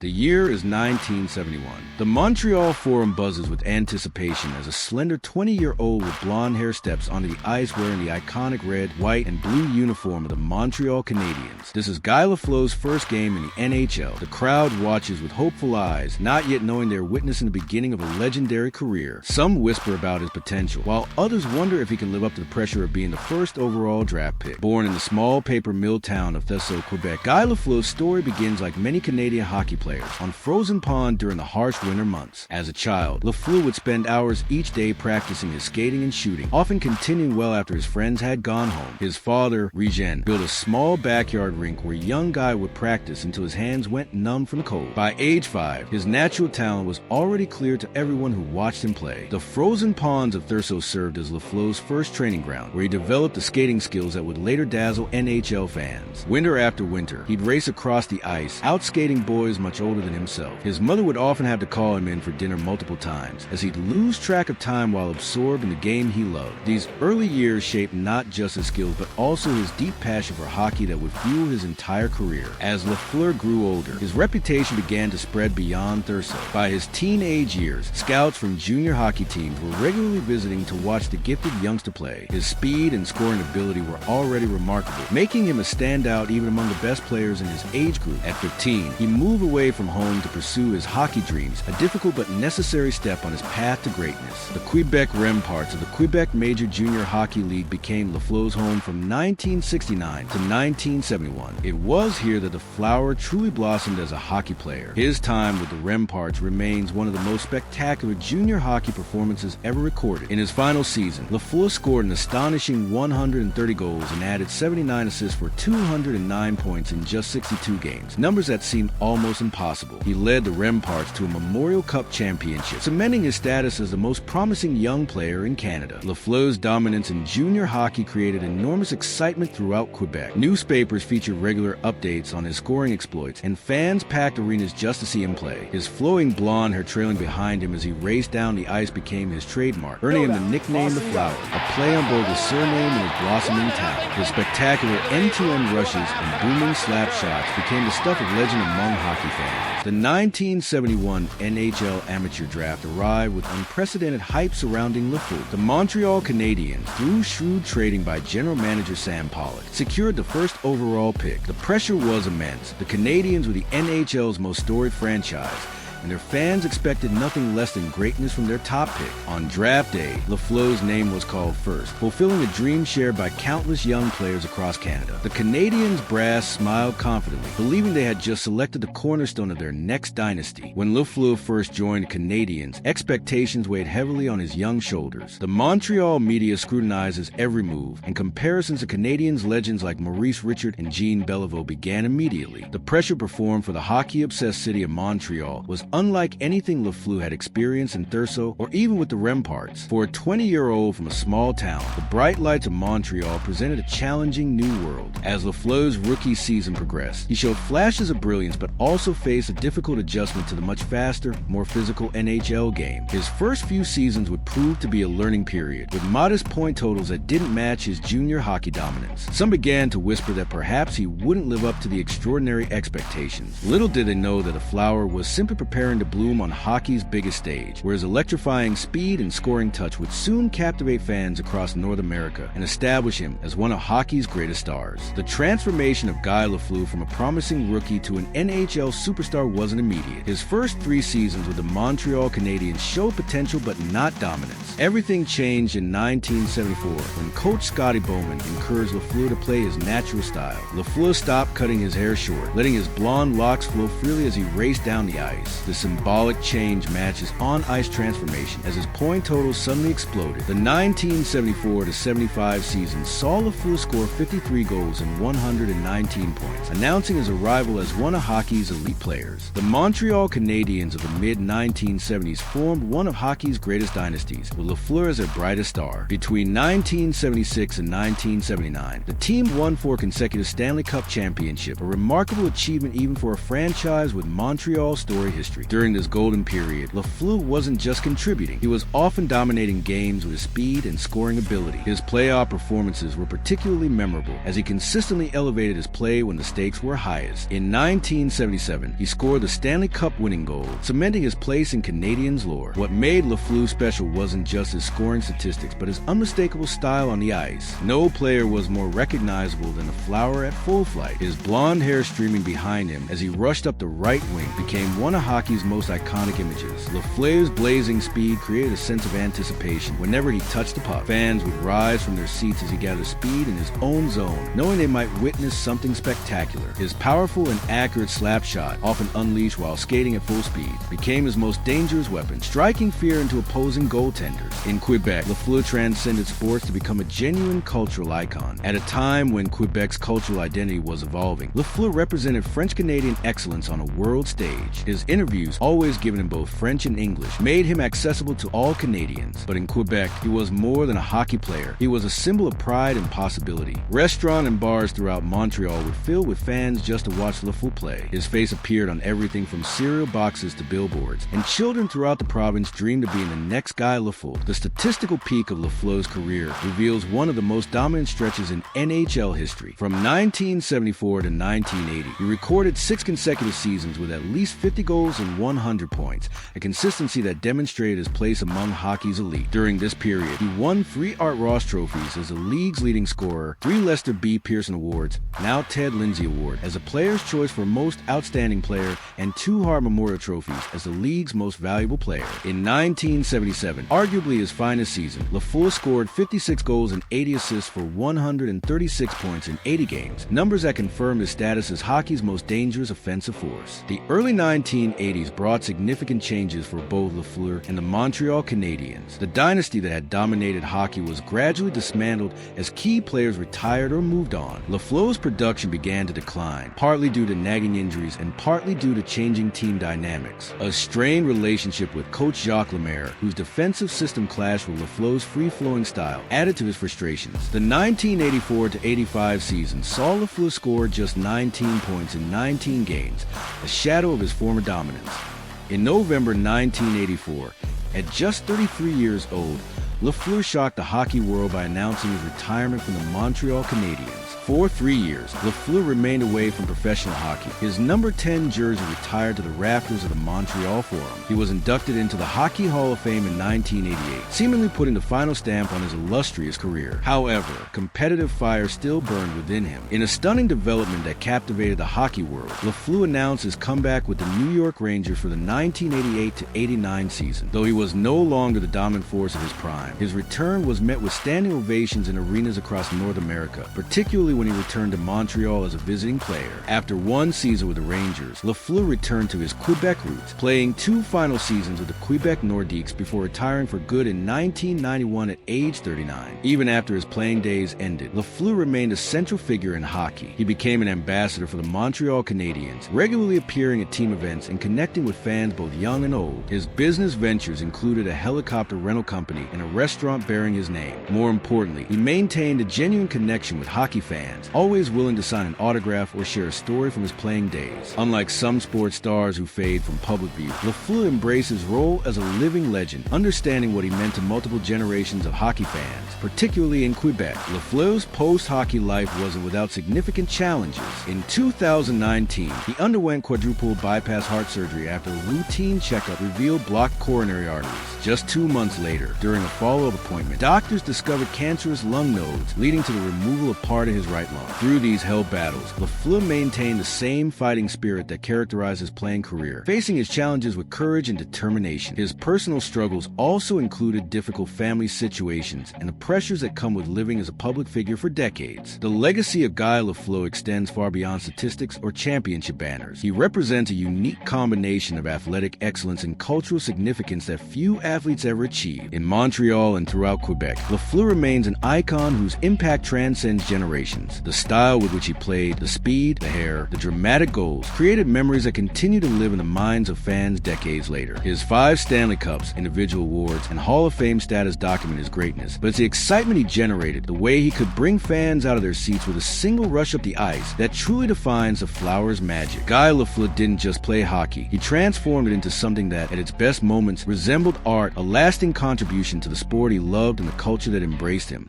The year is 1971. The Montreal Forum buzzes with anticipation as a slender 20-year-old with blonde hair steps onto the ice wearing the iconic red, white, and blue uniform of the Montreal Canadiens. This is Guy Lafleur's first game in the NHL. The crowd watches with hopeful eyes, not yet knowing they're witnessing the beginning of a legendary career. Some whisper about his potential, while others wonder if he can live up to the pressure of being the first overall draft pick. Born in the small paper mill town of Thurso, Quebec, Guy Lafleur's story begins like many Canadian hockey players on frozen pond during the harsh winter months. As a child, Lafleur would spend hours each day practicing his skating and shooting, often continuing well after his friends had gone home. His father, Regen, built a small backyard rink where young Guy would practice until his hands went numb from the cold. By age 5, his natural talent was already clear to everyone who watched him play. The frozen ponds of Thurso served as Lafleur's first training ground, where he developed the skating skills that would later dazzle NHL fans. Winter after winter, he'd race across the ice, outskating boys much older than himself. His mother would often have to call him in for dinner multiple times, as he'd lose track of time while absorbed in the game he loved. These early years shaped not just his skills, but also his deep passion for hockey that would fuel his entire career. As Lafleur grew older, his reputation began to spread beyond Thurso. By his teenage years, scouts from junior hockey teams were regularly visiting to watch the gifted youngster play. His speed and scoring ability were already remarkable, making him a standout even among the best players in his age group. At 15, he moved away from home to pursue his hockey dreams, a difficult but necessary step on his path to greatness. The Quebec Remparts of the Quebec Major Junior Hockey League became Lafleur's home from 1969 to 1971. It was here that the flower truly blossomed as a hockey player. His time with the Remparts remains one of the most spectacular junior hockey performances ever recorded. In his final season, Lafleur scored an astonishing 130 goals and added 79 assists for 209 points in just 62 games, numbers that seemed almost impossible. He led the Remparts to a Memorial Cup championship, cementing his status as the most promising young player in Canada. Lafleur's dominance in junior hockey created enormous excitement throughout Quebec. Newspapers featured regular updates on his scoring exploits, and fans packed arenas just to see him play. His flowing blonde hair trailing behind him as he raced down the ice became his trademark, earning him the nickname The Flower, a play on both his surname and his blossoming talent. His spectacular end-to-end rushes and booming slap shots became the stuff of legend among hockey fans. The 1971 NHL Amateur Draft arrived with unprecedented hype surrounding Lafleur. The Montreal Canadiens, through shrewd trading by general manager Sam Pollock, secured the first overall pick. The pressure was immense. The Canadiens were the NHL's most storied franchise, and their fans expected nothing less than greatness from their top pick. On draft day, Lafleur's name was called first, fulfilling a dream shared by countless young players across Canada. The Canadiens brass smiled confidently, believing they had just selected the cornerstone of their next dynasty. When Lafleur first joined the Canadiens, expectations weighed heavily on his young shoulders. The Montreal media scrutinized his every move, and comparisons to Canadiens legends like Maurice Richard and Jean Beliveau began immediately. The pressure performed for the hockey-obsessed city of Montreal was unlike anything Lafleur had experienced in Thurso or even with the Remparts. For a 20-year-old from a small town, the bright lights of Montreal presented a challenging new world. As Lafleur's rookie season progressed, he showed flashes of brilliance but also faced a difficult adjustment to the much faster, more physical NHL game. His first few seasons would prove to be a learning period, with modest point totals that didn't match his junior hockey dominance. Some began to whisper that perhaps he wouldn't live up to the extraordinary expectations. Little did they know that the flower was simply preparing to bloom on hockey's biggest stage, where his electrifying speed and scoring touch would soon captivate fans across North America and establish him as one of hockey's greatest stars. The transformation of Guy Lafleur from a promising rookie to an NHL superstar wasn't immediate. His first 3 seasons with the Montreal Canadiens showed potential but not dominance. Everything changed in 1974 when coach Scotty Bowman encouraged Lafleur to play his natural style. Lafleur stopped cutting his hair short, letting his blonde locks flow freely as he raced down the ice. The symbolic change matched his on-ice transformation as his point total suddenly exploded. The 1974-75 season saw Lafleur score 53 goals and 119 points, announcing his arrival as one of hockey's elite players. The Montreal Canadiens of the mid-1970s formed one of hockey's greatest dynasties, with Lafleur as their brightest star. Between 1976 and 1979, the team won 4 consecutive Stanley Cup championships, a remarkable achievement even for a franchise with Montreal's storied history. history. During this golden period, Lafleur wasn't just contributing. He was often dominating games with his speed and scoring ability. His playoff performances were particularly memorable as he consistently elevated his play when the stakes were highest. In 1977, he scored the Stanley Cup winning goal, cementing his place in Canadiens lore. What made Lafleur special wasn't just his scoring statistics, but his unmistakable style on the ice. No player was more recognizable than the flower at full flight. His blonde hair streaming behind him as he rushed up the right wing became one of hockey's most iconic images. Lafleur's blazing speed created a sense of anticipation whenever he touched the puck. Fans would rise from their seats as he gathered speed in his own zone, knowing they might witness something spectacular. His powerful and accurate slap shot, often unleashed while skating at full speed, became his most dangerous weapon, striking fear into opposing goaltenders. In Quebec, Lafleur transcended sports to become a genuine cultural icon. At a time when Quebec's cultural identity was evolving, Lafleur represented French-Canadian excellence on a world stage. His interviews, always given in both French and English, made him accessible to all Canadians. But in Quebec, he was more than a hockey player. He was a symbol of pride and possibility. Restaurants and bars throughout Montreal were filled with fans just to watch Lafleur play. His face appeared on everything from cereal boxes to billboards, and children throughout the province dreamed of being the next Guy Lafleur. The statistical peak of Lafleur's career reveals one of the most dominant stretches in NHL history. From 1974 to 1980, he recorded 6 consecutive seasons with at least 50 goals and 100 points, a consistency that demonstrated his place among hockey's elite. During this period, he won 3 Hart Trophies as the league's leading scorer, 3 Lester B. Pearson Awards, now Ted Lindsay Award, as a player's choice for most outstanding player, and 2 Hart Memorial Trophies as the league's most valuable player. In 1977, arguably his finest season, Lafleur scored 56 goals and 80 assists for 136 points in 80 games, numbers that confirmed his status as hockey's most dangerous offensive force. The early 1980s brought significant changes for both Lafleur and the Montreal Canadiens. The dynasty that had dominated hockey was gradually dismantled as key players retired or moved on. Lafleur's production began to decline, partly due to nagging injuries and partly due to changing team dynamics. A strained relationship with coach Jacques Lemaire, whose defensive system clashed with Lafleur's free-flowing style, added to his frustrations. The 1984-85 season saw Lafleur score just 19 points in 19 games, a shadow of his former dominance. In November 1984, at just 33 years old, Lafleur shocked the hockey world by announcing his retirement from the Montreal Canadiens. For 3 years, Lafleur remained away from professional hockey. His number 10 jersey retired to the rafters of the Montreal Forum. He was inducted into the Hockey Hall of Fame in 1988, seemingly putting the final stamp on his illustrious career. However, competitive fire still burned within him. In a stunning development that captivated the hockey world, Lafleur announced his comeback with the New York Rangers for the 1988-89 season. Though he was no longer the dominant force of his prime, his return was met with standing ovations in arenas across North America, particularly when he returned to Montreal as a visiting player. After 1 season with the Rangers, Lafleur returned to his Quebec roots, playing 2 final seasons with the Quebec Nordiques before retiring for good in 1991 at age 39. Even after his playing days ended, Lafleur remained a central figure in hockey. He became an ambassador for the Montreal Canadiens, regularly appearing at team events and connecting with fans both young and old. His business ventures included a helicopter rental company and a restaurant bearing his name. More importantly, he maintained a genuine connection with hockey fans, always willing to sign an autograph or share a story from his playing days. Unlike some sports stars who fade from public view, Lafleur embraced his role as a living legend, understanding what he meant to multiple generations of hockey fans, particularly in Quebec. Lafleur's post-hockey life wasn't without significant challenges. In 2019, he underwent quadruple bypass heart surgery after a routine checkup revealed blocked coronary arteries. Just 2 months later, during a follow-up appointment, doctors discovered cancerous lung nodes, leading to the removal of part of his right lung. Through these hell battles, Lafleur maintained the same fighting spirit that characterized his playing career, facing his challenges with courage and determination. His personal struggles also included difficult family situations and the pressures that come with living as a public figure for decades. The legacy of Guy Lafleur extends far beyond statistics or championship banners. He represents a unique combination of athletic excellence and cultural significance that few athletes ever achieved. In Montreal Montreal and throughout Quebec, Lafleur remains an icon whose impact transcends generations. The style with which he played, the speed, the hair, the dramatic goals, created memories that continue to live in the minds of fans decades later. His 5 Stanley Cups, individual awards, and Hall of Fame status document his greatness, but it's the excitement he generated, the way he could bring fans out of their seats with a single rush up the ice, that truly defines the Flower's magic. Guy Lafleur didn't just play hockey, he transformed it into something that, at its best moments, resembled art, a lasting contribution to the sport he loved and the culture that embraced him.